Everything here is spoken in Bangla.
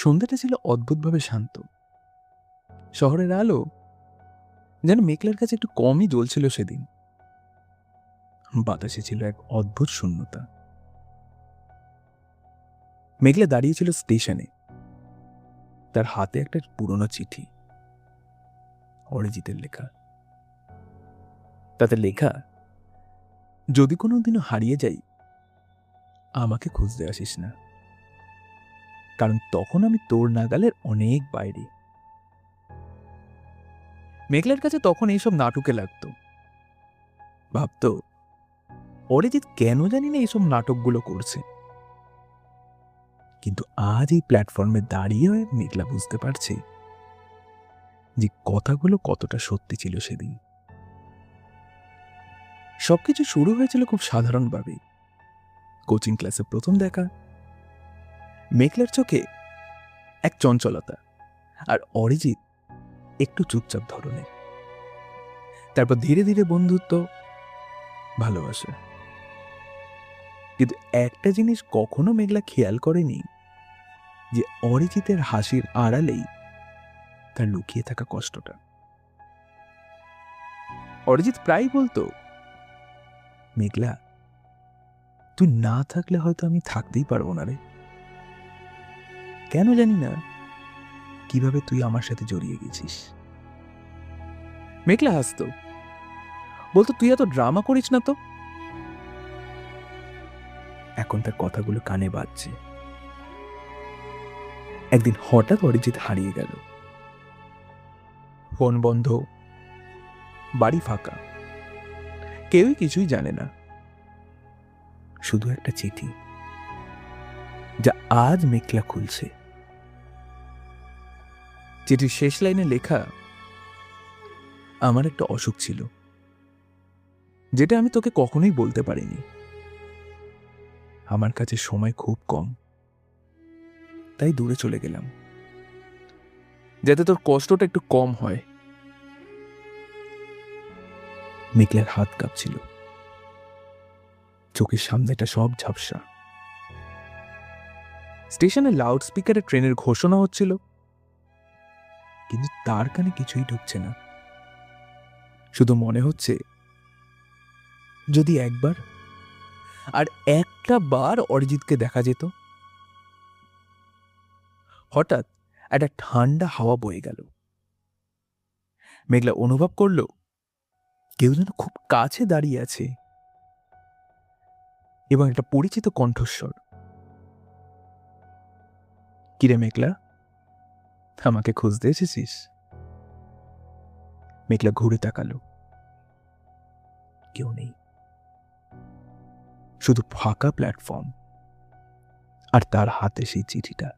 সন্ধ্যাটা ছিল অদ্ভুতভাবে শান্ত। শহরের আলো যেন মেঘলার কাছে একটু কমই জ্বলছিল সেদিন। বাতাসে ছিল এক অদ্ভুত শূন্যতা। মেঘলা দাঁড়িয়েছিল স্টেশনে, তার হাতে একটা পুরনো চিঠি, অরিজিতের লেখা। তাতে লেখা, যদি কোনোদিনও হারিয়ে যাই আমাকে খুঁজতে আসিস না, কারণ তখন আমি তোর নাগালের অনেক বাইরে। মেঘলার কাছে তখন এইসব নাটকে লাগতো। ভাবতো অরিজিৎ কেন জানি না এইসব নাটকগুলো করছে। কিন্তু আজ এই প্ল্যাটফর্মে দাঁড়িয়ে মেঘলা বুঝতে পারছে যে কথাগুলো কতটা সত্যি ছিল সেদিন। সবকিছু শুরু হয়েছিল খুব সাধারণভাবে। কোচিং ক্লাসে প্রথম দেখা, মেঘলার চোখে এক চঞ্চলতা, আর অরিজিৎ একটু চুপচাপ ধরনের। তারপর ধীরে ধীরে বন্ধুত্ব, ভালোবাসা। কিন্তু একটা জিনিস কখনো মেঘলা খেয়াল করেনি, যে অরিজিতের হাসির আড়ালেই তার লুকিয়ে থাকা কষ্টটা। অরিজিৎ প্রায় বলতো, মেঘলা, তুই না থাকলে হয়তো আমি থাকতেই পারবো না রে। কেন জানি না কিভাবে তুই আমার সাথে জড়িয়ে গেছিস। মেঘলা হাসতো, বলতো তুই এত ড্রামা করিস না তো। এখন তার কথাগুলো কানে বাজছে। একদিন হঠাৎ অরিজিৎ হারিয়ে গেল। ফোন বন্ধ, বাড়ি ফাঁকা, কেউই কিছুই জানে না। শুধু একটা চিঠি, যা আজ মেঘলা খুলছে। চিঠির শেষ লাইনে লেখা, আমার একটা অসুখ ছিল, যেটা আমি তোকে কখনোই বলতে পারিনি। আমার কাছে সময় খুব কম, তাই দূরে চলে গেলাম, যাতে তোর কষ্টটা একটু কম হয়। মেঘলার হাত কাঁপছিল, চোখের সামনেটা সব ঝাপসা। স্টেশনে লাউড স্পিকারে ট্রেনের ঘোষণা হচ্ছিল, কিন্তু তার কানে কিছুই ঢুকছে না। শুধু মনে হচ্ছে, যদি একবার, আর একটা বার অরিজিৎকে দেখা যেত। হঠাৎ একটা ঠান্ডা হাওয়া বয়ে গেল। মেঘলা অনুভব করলো কেউ যেন খুব কাছে দাঁড়িয়ে আছে, এবং একটা পরিচিত কণ্ঠস্বর, কিরে মেঘলা, আমাকে খুঁজতে এসেছিস? মেঘলা ঘুরে তাকালো, কেউ নেই, শুধু ফাঁকা প্ল্যাটফর্ম, আর তার হাতে সেই চিঠিটা।